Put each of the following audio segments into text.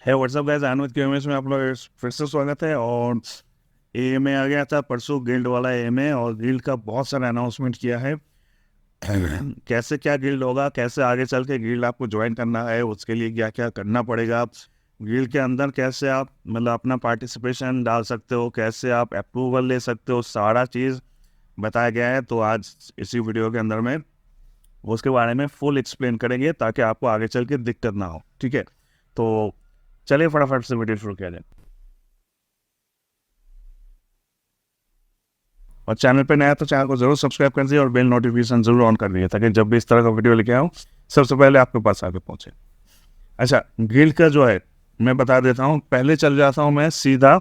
है WhatsApp guys, अनुज के MS में आप लोग फिर से स्वागत है। और एएमए आ गया था परसों, गिल्ड वाला एएमए, और गिल्ड का बहुत सारा अनाउंसमेंट किया है। कैसे क्या गिल्ड होगा, कैसे आगे चल के गिल्ड आपको ज्वाइन करना है, उसके लिए क्या क्या करना पड़ेगा, गिल्ड के अंदर कैसे आप मतलब अपना पार्टिसिपेशन डाल सकते हो, कैसे आप अप्रूवल ले सकते हो, सारा चीज़ बताया गया है। तो आज इसी वीडियो के अंदर में उसके बारे में फुल एक्सप्लेन करेंगे ताकि आपको आगे चल के दिक्कत ना हो। ठीक है, तो चलिए फटाफट से वीडियो शुरू किया जाए। और चैनल पे नया तो चैनल को जरूर सब्सक्राइब कर दीजिए और बेल नोटिफिकेशन जरूर ऑन कर दीजिए ताकि जब भी इस तरह का वीडियो लेके आऊँ सबसे पहले आपके पास आके पहुँचे। अच्छा, गिल्ड का जो है मैं बता देता हूँ। पहले चल जाता हूँ मैं सीधा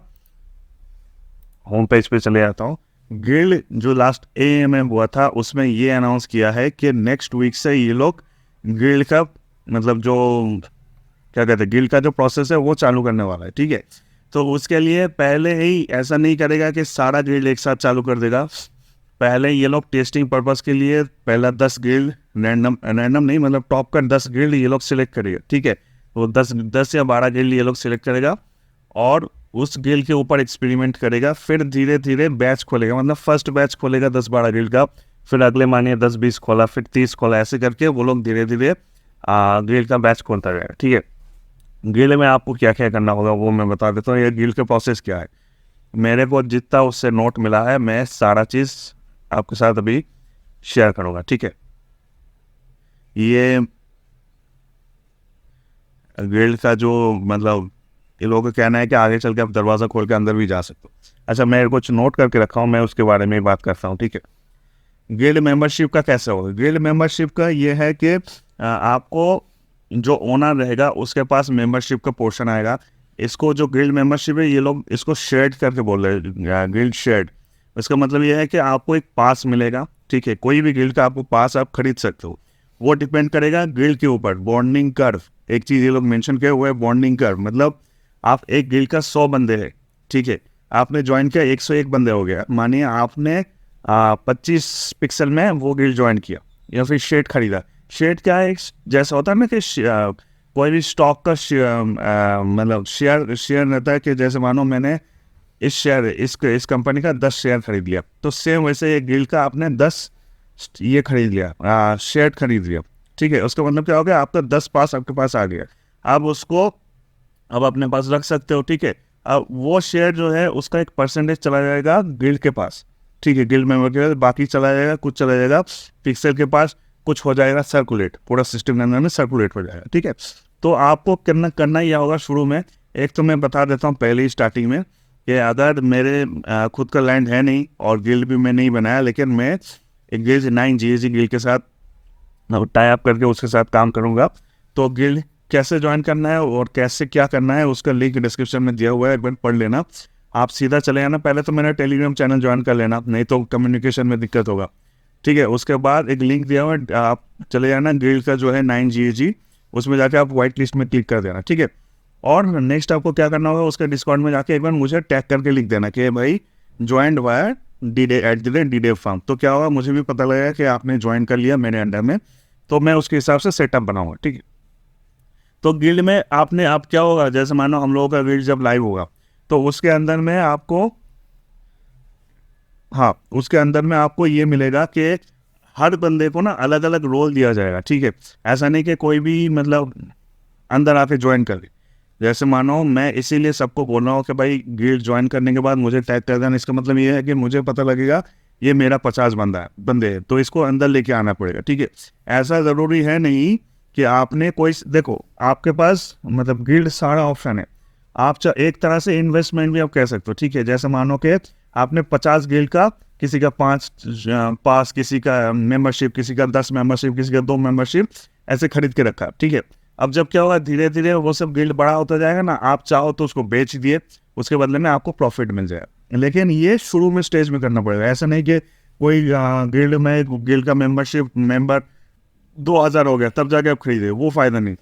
होम पेज पे चले जाता हूँ। गिल्ड जो लास्ट एएमए हुआ था उसमें ये अनाउंस किया है कि नेक्स्ट वीक से ये लोग गिल्ड का मतलब जो क्या कहते हैं गिल्ड का जो प्रोसेस है वो चालू करने वाला है। ठीक है, तो उसके लिए पहले ही ऐसा नहीं करेगा कि सारा गिल्ड एक साथ चालू कर देगा। पहले ये लोग टेस्टिंग पर्पस के लिए पहला 10 गिल्ड रैंडम रैंडम नहीं मतलब टॉप का 10 गिल्ड ये लोग सिलेक्ट करेगा। ठीक है, वो 10 या 12 गिल्ड ये लोग सिलेक्ट करेगा और उस गिल्ड के ऊपर एक्सपेरिमेंट करेगा। फिर धीरे धीरे बैच खोलेगा, मतलब फर्स्ट बैच खोलेगा 10-12 गिल्ड का, फिर अगले मानिए 10-20 खोला, फिर 30 खोला, ऐसे करके वो लोग धीरे धीरे गिल्ड का बैच खोलता रहेगा। ठीक है, गिल्ड में आपको क्या क्या करना होगा वो मैं बता देता हूँ। ये गिल्ड का प्रोसेस क्या है, मेरे को जितना उससे नोट मिला है मैं सारा चीज़ आपके साथ अभी शेयर करूँगा। ठीक है, ये गिल्ड का जो मतलब ये लोगों का कहना है कि आगे चल के आप दरवाज़ा खोल के अंदर भी जा सकते हो। अच्छा, मैं कुछ नोट करके रखा हूँ, मैं उसके बारे में बात करता हूँ। ठीक है, गिल्ड मेंबरशिप का कैसे होगा। गिल्ड मेंबरशिप का ये है कि आपको जो ओनर रहेगा उसके पास मेंबरशिप का पोर्शन आएगा। इसको जो गिल्ड मेंबरशिप है ये लोग इसको शेयर्ड करके बोल रहे हैं, गिल्ड शेयर्ड। इसका मतलब ये है कि आपको एक पास मिलेगा। ठीक है, कोई भी गिल्ड का आपको पास आप खरीद सकते हो। वो डिपेंड करेगा गिल्ड के ऊपर। बॉन्डिंग कर्व, एक चीज़ ये लोग मेंशन किए हुए है, बॉन्डिंग कर्व। मतलब आप एक गिल्ड का 100 बंदे हैं, ठीक है, आपने ज्वाइन किया 101 बंदे हो गया। मानिए आपने 25 पिक्सल में वो गिल्ड ज्वाइन किया या फिर शेड खरीदा। शेड क्या है, जैसा होता है ना कि कोई भी स्टॉक का मतलब शेयर शेयर रहता है कि जैसे मानो मैंने इस शेयर इस कंपनी का 10 शेयर खरीद लिया, तो सेम वैसे एक गिल्ड का आपने 10 ये खरीद लिया, शेयर खरीद लिया। ठीक है, उसका मतलब क्या हो गया, आपका 10 पास आपके पास आ गया। अब उसको अब अपने पास रख सकते हो। ठीक है, अब वो शेयर जो है उसका एक परसेंटेज चला जाएगा गिल्ड के पास। ठीक है, गिल्ड मेंबर के पास बाकी चला जाएगा, कुछ चला जाएगा पिक्सल के पास, कुछ हो जाएगा सर्कुलेट, पूरा सिस्टम के अंदर में सर्कुलेट हो जाएगा। ठीक है, तो आपको करना ही होगा शुरू में। एक तो मैं बता देता हूँ पहले ही स्टार्टिंग में कि अगर मेरे खुद का लैंड है नहीं और गिल्ड भी मैं नहीं बनाया, लेकिन मैं एक गिल्ड 9 जीएसजी गिल्ड के साथ टाई अप करके उसके साथ काम करूँगा। तो गिल्ड कैसे ज्वाइन करना है और कैसे क्या करना है उसका लिंक डिस्क्रिप्शन में दिया हुआ है, एक बार पढ़ लेना। आप सीधा चले जाना, पहले तो मेरा टेलीग्राम चैनल ज्वाइन कर लेना, नहीं तो कम्युनिकेशन में दिक्कत होगा। ठीक है, उसके बाद एक लिंक दिया हुआ है, आप चले जाना गिल्ड का जो है 9GAG, उसमें जाके आप व्हाइट लिस्ट में क्लिक कर देना। ठीक है, और नेक्स्ट आपको क्या करना होगा, उसके डिस्काउंट में जाके एक बार मुझे टैग करके लिख देना कि भाई ज्वाइंट वायर @DDEV फार्म। तो क्या होगा, मुझे भी पता लगेगा कि आपने ज्वाइन कर लिया मेरे अंडर में, तो मैं उसके हिसाब से सेटअप बनाऊंगा। ठीक है, तो गिल्ड में आपने आप क्या होगा, जैसे मानो हम लोगों का गिल्ड जब लाइव होगा तो उसके अंदर में आपको हाँ उसके अंदर में आपको ये मिलेगा कि हर बंदे को ना अलग अलग रोल दिया जाएगा। ठीक है, ऐसा नहीं कि कोई भी मतलब अंदर आके ज्वाइन कर ले। जैसे मानो मैं इसीलिए सबको बोल रहा हूँ कि भाई गिल्ड ज्वाइन करने के बाद मुझे टैग कर देना। इसका मतलब ये है कि मुझे पता लगेगा ये मेरा 50 बंदे हैं, तो इसको अंदर लेके आना पड़ेगा। ठीक है, ऐसा ज़रूरी है नहीं कि आपने कोई देखो आपके पास मतलब गिल्ड सारा ऑप्शन है। आप एक तरह से इन्वेस्टमेंट भी आप कह सकते हो। ठीक है, जैसे मानो कि आपने 50 गिल्ड का, किसी का 5 पास, किसी का मेंबरशिप, किसी का 10 मेंबरशिप, किसी का 2 मेंबरशिप, ऐसे खरीद के रखा। ठीक है, अब जब क्या होगा धीरे धीरे वो सब गिल्ड बड़ा होता जाएगा ना, आप चाहो तो उसको बेच दिए, उसके बदले में आपको प्रॉफिट मिल जाएगा। लेकिन ये शुरू में स्टेज में करना पड़ेगा। ऐसा नहीं कि कोई गिल्ड का मेंबर 2000 हो गया तब जाके आप खरीदे, वो फायदा नहीं।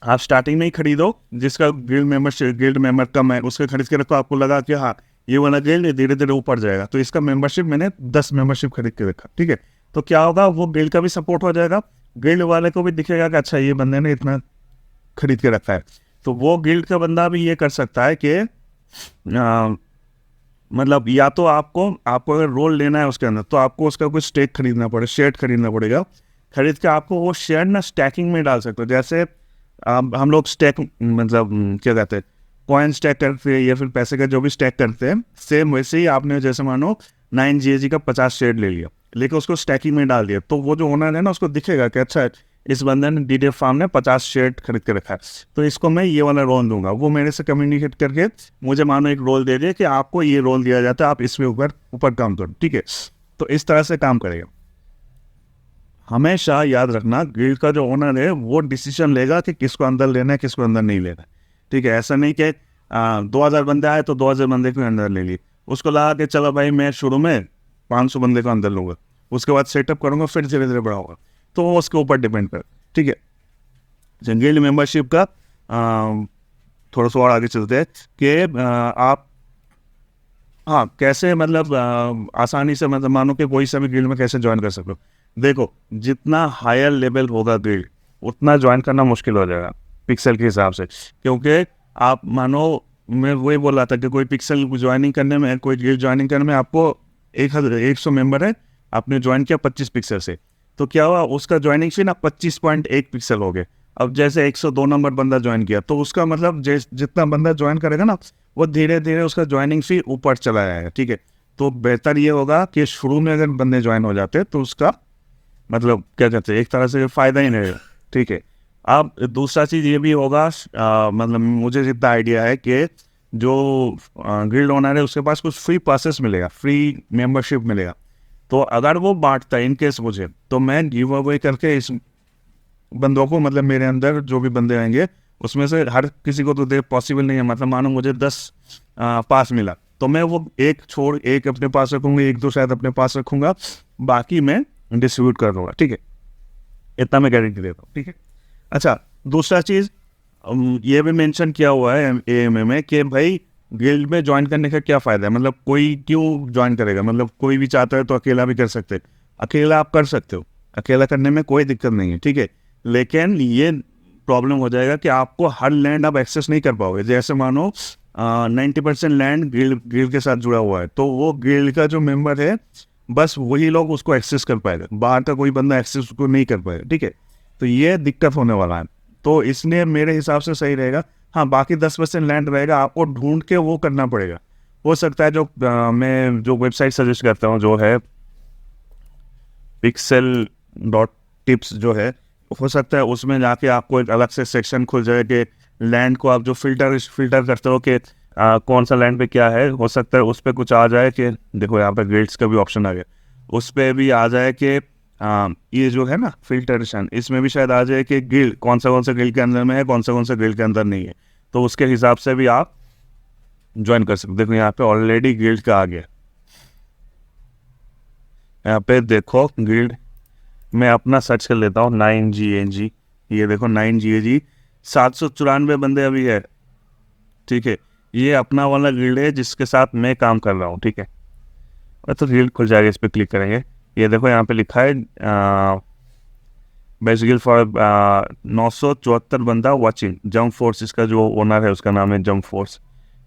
आप स्टार्टिंग में ही खरीदो, जिसका गिल्ड मेंबर कम है उसके खरीद के रखो। आपको लगा कि हाँ ये वाला गिल्ड धीरे धीरे ऊपर जाएगा, तो इसका मेंबरशिप मैंने 10 मेंबरशिप खरीद के रखा। ठीक है, तो क्या होगा, वो गिल्ड का भी सपोर्ट हो जाएगा, गिल्ड वाले को भी दिखेगा कि अच्छा ये बंदे ने इतना खरीद के रखा है। तो वो गिल्ड का बंदा भी ये कर सकता है कि मतलब या तो आपको अगर रोल लेना है उसके अंदर, तो आपको उसका कुछ स्टेक खरीदना पड़ेगा, शेयर खरीदना पड़ेगा। खरीद के आपको वो शेयर ना स्टैकिंग में डाल सकते हो। जैसे हम लोग स्टैक मतलब क्या कहते हैं, कॉइन स्टैक करते हैं या फिर पैसे का जो भी स्टैक करते हैं, सेम वैसे ही आपने जैसे मानो 9GAG का 50 शेयर ले लिया, लेकिन उसको स्टैकिंग में डाल दिया, तो वो जो ओनर है ना उसको दिखेगा कि अच्छा इस बंदे ने DDF फार्म ने 50 शेयर खरीद के रखा है, तो इसको मैं ये वाला रोल दूंगा। वो मेरे से कम्युनिकेट करके मुझे मानो एक रोल दे दिया कि आपको ये रोल दिया जाता है, आप इसमें ऊपर काम करो, ठीक है। तो इस तरह से काम करेगा। हमेशा याद रखना, गिल्ड का जो ओनर है वो डिसीजन लेगा कि किसको अंदर लेना है, किसको अंदर नहीं लेना है, ठीक है। ऐसा नहीं कि 2000 बंदे आए तो 2000 बंदे को अंदर ले लिए, उसको लगा कि चलो भाई मैं शुरू में 500 बंदे को अंदर लूँगा, उसके बाद सेटअप करूँगा, फिर धीरे धीरे बढ़ाऊँगा, तो वो उसके ऊपर डिपेंड कर, ठीक है। गिल्ड मेंबरशिप का थोड़ा सा और आगे चलते हैं कि आप हाँ कैसे मतलब आसानी से मतलब मानो कि कोई सा भी गिल्ड में कैसे ज्वाइन कर सकते हो। देखो, जितना हायर लेवल होगा गिल्ड, उतना ज्वाइन करना मुश्किल हो जाएगा पिक्सल के हिसाब से, क्योंकि आप मानो मैं वही बोल रहा था कि कोई पिक्सल ज्वाइनिंग करने में, कोई गिल्ड ज्वाइनिंग करने में आपको 100 मेंबर है, आपने ज्वाइन किया 25 पिक्सल से, तो क्या हुआ उसका ज्वाइनिंग फी ना 25.1 पिक्सल हो गए। अब जैसे 102 नंबर बंदा ज्वाइन किया, तो उसका मतलब जितना बंदा ज्वाइन करेगा ना, वो धीरे धीरे उसका ज्वाइनिंग फी ऊपर चला जाएगा, ठीक है। तो बेहतर ये होगा कि शुरू में अगर बंदे ज्वाइन हो जाते हैं तो उसका मतलब क्या कहते हैं, एक तरह से फ़ायदा ही नहीं रहेगा, ठीक है। अब दूसरा चीज़ ये भी होगा, मतलब मुझे जितना आइडिया है कि जो गिल्ड ओनर है उसके पास कुछ फ्री पासेस मिलेगा, फ्री मेंबरशिप मिलेगा, तो अगर वो बांटता है इनकेस मुझे, तो मैं गिव अवे करके इस बंदों को, मतलब मेरे अंदर जो भी बंदे आएंगे उसमें से हर किसी को तो दे पॉसिबल नहीं है। मतलब मानो मुझे 10 पास मिला, तो मैं वो एक अपने पास रखूंगा, एक दो शायद अपने पास रखूंगा, बाकी मैं डिस्ट्रीब्यूट कर दूंगा, ठीक है। इतना मैं गारंटी देता हूँ, ठीक है। अच्छा, दूसरा चीज़ ये भी मेंशन किया हुआ है AMA में कि भाई गिल्ड में ज्वाइन करने का क्या फ़ायदा है, मतलब कोई क्यों ज्वाइन करेगा, मतलब कोई भी चाहता है तो अकेला भी कर सकते हैं। अकेला आप कर सकते हो, अकेला करने में कोई दिक्कत नहीं है, ठीक है। लेकिन ये प्रॉब्लम हो जाएगा कि आपको हर लैंड आप एक्सेस नहीं कर पाओगे। जैसे मानो 90% लैंड गिल्ड के साथ जुड़ा हुआ है, तो वो गिल्ड का जो मेंबर है बस वही लोग उसको एक्सेस कर पाएगा, बाहर का कोई बंदा एक्सेस उसको नहीं कर पाएगा, ठीक है। तो ये दिक्कत होने वाला है, तो इसलिए मेरे हिसाब से सही रहेगा। हाँ, बाकी 10% लैंड रहेगा, आपको ढूंढ के वो करना पड़ेगा। हो सकता है जो मैं जो वेबसाइट सजेस्ट करता हूँ जो है pixel.tips जो है, हो सकता है उसमें जाके आपको एक अलग से सेक्शन खुल जाए कि लैंड को आप जो फिल्टर करते हो कि कौन सा लैंड पे क्या है, हो सकता है उस पर कुछ आ जाए कि देखो यहाँ पे गिल्ड्स का भी ऑप्शन आ गया, उस पर भी आ जाए कि ये जो है ना फिल्टरेशन, इसमें भी शायद आ जाए कि गिल्ड कौन सा गिल्ड के अंदर में है, कौन सा गिल्ड के अंदर नहीं है, तो उसके हिसाब से भी आप ज्वाइन कर सकते। देखो यहाँ पे ऑलरेडी गिल्ड का आ गया, यहाँ पे देखो गिल्ड, मैं अपना सर्च कर लेता हूँ 9GAG, ये देखो 9GAG 794 बंदे अभी है, ठीक है। ये अपना वाला गिल्ड है जिसके साथ मैं काम कर रहा हूँ, ठीक है। तो गिल्ड खुल जाएगा, इस पर क्लिक करेंगे, ये देखो यहाँ पे लिखा है बेस्ट गिल्ड फॉर 974 बंदा वाचिंग, जंप फोर्स, इसका जो ओनर है उसका नाम है जंप फोर्स,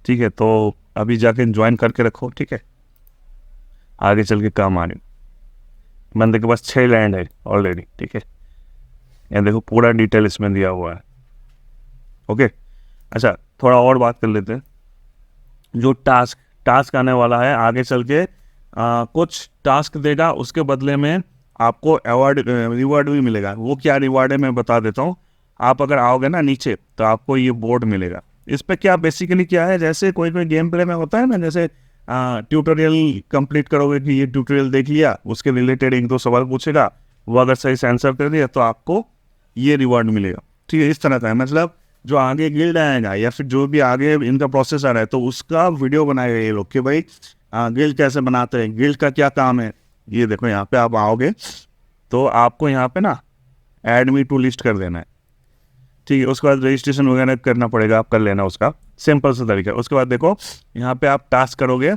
ठीक है। तो अभी जाके ज्वाइन करके रखो, ठीक है, आगे चल के काम आने। बंदे के पास 6 लैंड है ऑलरेडी, ठीक है। ये देखो पूरा डिटेल इसमें दिया हुआ है, ओके। अच्छा, थोड़ा और बात कर लेते हैं। जो टास्क आने वाला है आगे चल के, कुछ टास्क देगा, उसके बदले में आपको रिवार्ड भी मिलेगा। वो क्या रिवार्ड है मैं बता देता हूँ। आप अगर आओगे ना नीचे तो आपको ये बोर्ड मिलेगा। इस पर क्या बेसिकली क्या है, जैसे कोई गेम प्ले में होता है ना, जैसे ट्यूटोरियल कंप्लीट करोगे कि ये ट्यूटोरियल देख लिया, उसके रिलेटेड 1-2 सवाल पूछेगा, वो अगर सही से आंसर कर दिया तो आपको ये रिवार्ड मिलेगा, ठीक है। इस तरह का है, मतलब जो आगे गिल्ड आएगा या फिर जो भी आगे इनका प्रोसेस आ रहा है, तो उसका वीडियो बनाएगा ये लोग कि भाई गिल्ड कैसे बनाते हैं, गिल्ड का क्या काम है। ये देखो यहाँ पे आप आओगे तो आपको यहाँ पे ना ऐड मी टू लिस्ट कर देना है, ठीक है। उसके बाद रजिस्ट्रेशन वगैरह करना पड़ेगा, आप कर लेना उसका, सिंपल सा तरीका। उसके बाद देखो यहाँ पे आप टास्क करोगे,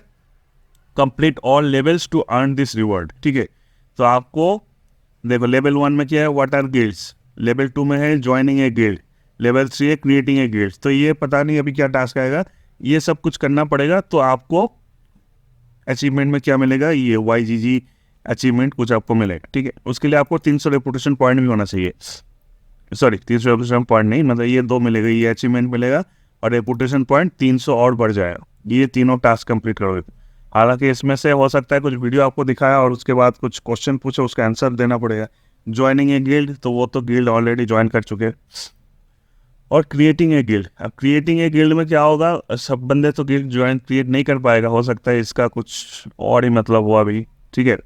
complete all levels to earn this reward, ठीक है। तो आपको देखो लेवल 1 में क्या है, व्हाट आर गिल्ड्स, लेवल 2 में है ज्वाइनिंग ए गिल्ड, लेवल 3 है क्रिएटिंग ए गिल्ड। तो ये पता नहीं अभी क्या टास्क आएगा, ये सब कुछ करना पड़ेगा। तो आपको अचीवमेंट में क्या मिलेगा, ये YGG अचीवमेंट कुछ आपको मिलेगा, ठीक है। उसके लिए आपको 300 रेपुटेशन पॉइंट भी होना चाहिए, सॉरी 300 रेपुटेशन पॉइंट नहीं, मतलब ये 2 मिलेगा, ये अचीवमेंट मिलेगा और रेपुटेशन पॉइंट 300 और बढ़ जाएगा, ये तीनों टास्क कंप्लीट करोगे। हालांकि इसमें से हो सकता है कुछ वीडियो आपको दिखाया और उसके बाद कुछ क्वेश्चन पूछे, उसका आंसर देना पड़ेगा। ज्वाइनिंग ए गिल्ड, तो वो तो गिल्ड ऑलरेडी ज्वाइन कर चुके हैं। और क्रिएटिंग ए गिल्ड, अब क्रिएटिंग ए गिल्ड में क्या होगा, सब बंदे तो गिल्ड ज्वाइन क्रिएट नहीं कर पाएगा, हो सकता है इसका कुछ और ही मतलब हुआ अभी, ठीक है।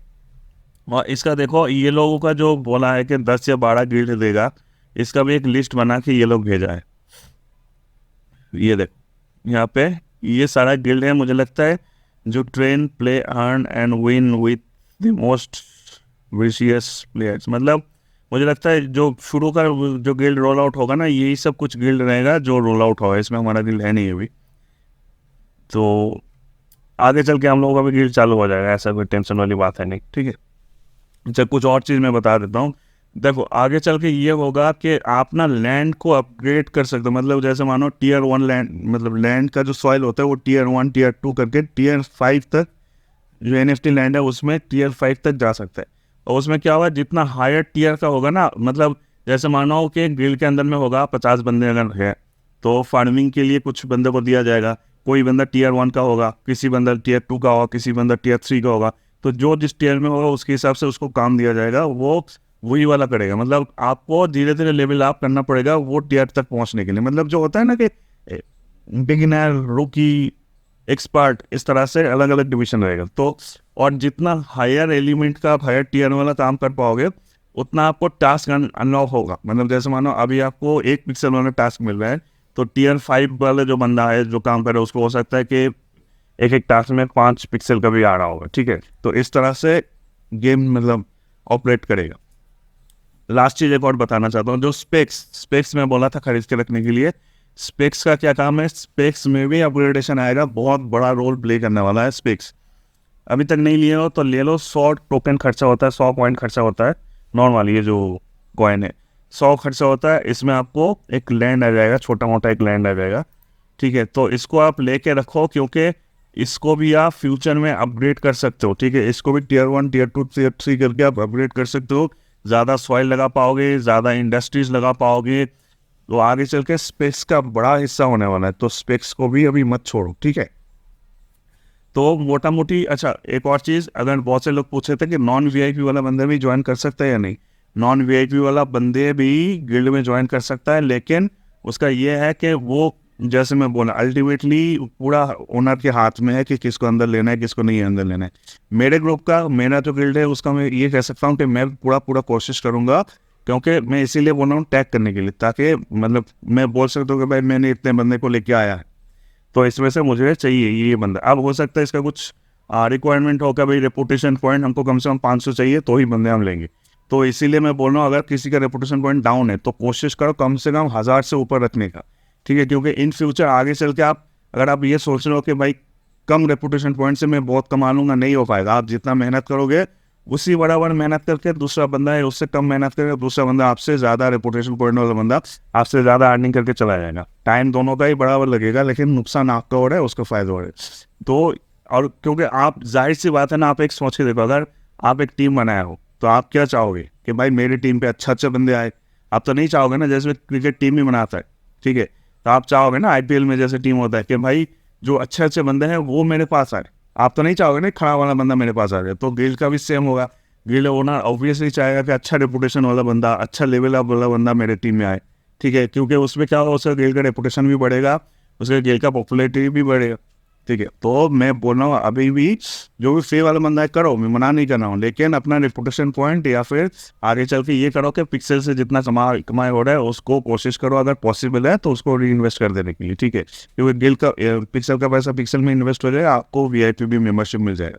और इसका देखो ये लोगों का जो बोला है कि 10 या 12 गिल्ड देगा, इसका भी एक लिस्ट बना के ये लोग भेजा है। ये देखो यहाँ पे ये सारा गिल्ड है, मुझे लगता है जो train play earn and win with the most vicious players, मतलब मुझे लगता है जो शुरू का जो गिल्ड रोल आउट होगा ना, यही सब कुछ गिल्ड रहेगा जो रोल आउट होगा। इसमें हमारा गिल्ड है नहीं अभी, तो आगे चल के हम लोगों का भी गिल्ड चालू हो जाएगा, ऐसा कोई टेंशन वाली बात है नहीं, ठीक है। अच्छा कुछ और चीज़ मैं बता देता हूँ। देखो आगे चल के ये होगा कि आप ना लैंड को अपग्रेड कर सकते हो, मतलब जैसे मानो Tier 1 लैंड, मतलब लैंड का जो सॉइल होता है वो Tier 1 Tier 2 करके Tier 5 तक जो NFT लैंड है उसमें Tier 5 तक जा सकता है। और उसमें क्या होगा, जितना हायर टीयर का होगा ना, मतलब जैसे मानो कि गिल्ड के अंदर में होगा 50 बंदे अगर है, तो फार्मिंग के लिए कुछ बंदे को दिया जाएगा। कोई बंदा Tier 1 का होगा, किसी बंदा Tier 2 का होगा, किसी बंदा Tier 3 का होगा, तो जो जिस टीयर में होगा उसके हिसाब से उसको काम दिया जाएगा, वो वही वाला करेगा। मतलब आपको धीरे धीरे लेवल अप करना पड़ेगा वो टीयर तक पहुंचने के लिए। मतलब जो होता है ना कि बिगिनर, रूकी, एक्सपर्ट, इस तरह से अलग अलग डिवीजन रहेगा। तो और जितना हायर एलिमेंट का आप हायर टीयर वाला काम कर पाओगे उतना आपको टास्क अनलॉक होगा। मतलब जैसे मानो अभी आपको 1 पिक्सल वाला टास्क मिल रहा है, तो Tier 5 वाला जो बंदा है जो काम कर रहा है उसको हो सकता है कि एक एक टास्क में 5 पिक्सल का भी आ रहा होगा, ठीक है। तो इस तरह से गेम मतलब ऑपरेट करेगा। लास्ट चीज़ एक और बताना चाहता हूँ, जो स्पेक्स में बोला था खरीद के रखने के लिए, स्पेक्स का क्या काम है, स्पेक्स में भी अपग्रेडेशन आएगा, बहुत बड़ा रोल प्ले करने वाला है स्पेक्स। अभी तक नहीं लिए हो तो ले लो, 100 टोकन खर्चा होता है, 100 पॉइंट खर्चा होता है नॉर्मल, ये जो कॉइन है 100 खर्चा होता है। इसमें आपको एक लैंड आ जाएगा, छोटा मोटा एक लैंड आ जाएगा, ठीक है। तो इसको आप लेके रखो क्योंकि इसको भी आप फ्यूचर में अपग्रेड कर सकते हो, ठीक है। इसको भी Tier 1 Tier 2 Tier 3 करके आप अपग्रेड कर सकते हो, ज़्यादा सॉइल लगा पाओगे, ज़्यादा इंडस्ट्रीज लगा पाओगे, तो आगे चल के स्पेक्स का बड़ा हिस्सा होने वाला है। तो स्पेक्स को भी अभी मत छोड़ो, ठीक है। तो मोटा मोटी, अच्छा एक और चीज़, अगर बहुत से लोग पूछ रहे थे कि नॉन VIP वाला बंदे भी ज्वाइन कर सकता है या नहीं, नॉन VIP वाला बंदे भी गिल्ड में ज्वाइन कर सकता है, लेकिन उसका ये है कि वो जैसे मैं बोला अल्टीमेटली पूरा ओनर के हाथ में है कि किसको अंदर लेना है किसको नहीं अंदर लेना है। मेरे ग्रुप का, मेरा जो गिल्ड है उसका मैं ये कह सकता हूँ कि मैं पूरा कोशिश करूँगा, क्योंकि मैं इसीलिए बोल रहा हूँ टैग करने के लिए, ताकि मतलब मैं बोल सकता हूँ कि भाई मैंने इतने बंदे को लेके आया है, तो इसमें से मुझे चाहिए ये बंदा। अब हो सकता है इसका कुछ रिक्वायरमेंट होगा, भाई रेपुटेशन पॉइंट हमको कम से कम 500 चाहिए तो ही बंदे हम लेंगे। तो इसीलिए मैं बोल रहा हूँ अगर किसी का रेपुटेशन पॉइंट डाउन है तो कोशिश करो कम से कम 1000 से ऊपर रखने का, ठीक है। क्योंकि इन फ्यूचर आगे चल के आप अगर आप ये सोच रहे हो कि भाई कम रेपुटेशन पॉइंट से मैं बहुत कमा लूँगा, नहीं हो पाएगा। आप जितना मेहनत करोगे उसी बराबर मेहनत करके दूसरा बंदा है उससे कम मेहनत करके दूसरा बंदा आपसे ज़्यादा रेपुटेशन पॉइंट वाला बंदा आपसे ज़्यादा अर्निंग करके चला जाएगा। टाइम दोनों का ही बराबर लगेगा, लेकिन नुकसान आपका हो रहा है उसका फ़ायदा हो रहा है। तो और क्योंकि आप, जाहिर सी बात है ना, आप एक सोच के देखो, अगर आप एक टीम बनाए हो तो आप क्या चाहोगे कि भाई मेरी टीम पे अच्छे बंदे आए। आप तो नहीं चाहोगे ना, जैसे क्रिकेट टीम ही बनाता है, ठीक है, तो आप चाहोगे ना IPL में जैसे टीम होता है कि भाई जो अच्छे बंदे हैं वो मेरे पास आए। आप तो नहीं चाहोगे ना खड़ा वाला बंदा मेरे पास आ जाए। तो गिल्ड का भी सेम होगा, गिल्ड ओनर ऑब्वियसली चाहेगा कि अच्छा रेपुटेशन वाला बंदा, अच्छा लेवल अप वाला बंदा मेरे टीम में आए, ठीक है। क्योंकि उसमें क्या होगा, उसका गिल्ड का रेपुटेशन भी बढ़ेगा, उसके गिल्ड का पॉपुलैरिटी भी बढ़ेगा, ठीक है। तो मैं बोल रहा हूँ अभी भी जो भी फ्री वाला बंदा है करो, मैं मना नहीं कर रहा हूँ, लेकिन अपना रेपुटेशन पॉइंट या फिर आगे चल के ये करो कि पिक्सल से जितना कमाई हो रहा है उसको कोशिश करो, अगर पॉसिबल है तो उसको री इन्वेस्ट कर देने के लिए, ठीक है। क्योंकि गिल्ड का पिक्सल का पैसा पिक्सल में इन्वेस्ट हो जाएगा, आपको VIP भी मेंबरशिप मिल जाएगा।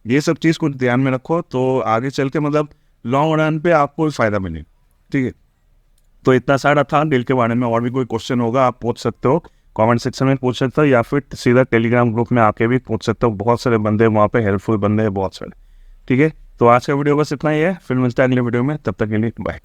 ये सब चीज़ को ध्यान में रखो, तो आगे चल के मतलब लॉन्ग रन पे आपको फ़ायदा मिलेगा, ठीक है। तो इतना सारा था गिल्ड के बारे में। और भी कोई क्वेश्चन होगा आप पूछ सकते हो, कमेंट सेक्शन में पूछ सकते हो, या फिर सीधा टेलीग्राम ग्रुप में आके भी पूछ सकते हो। बहुत सारे बंदे वहाँ पे हेल्पफुल बंदे हैं बहुत सारे, ठीक है। तो आज का वीडियो बस इतना ही है, फिर मिलता है अगले वीडियो में, तब तक के लिए बाय।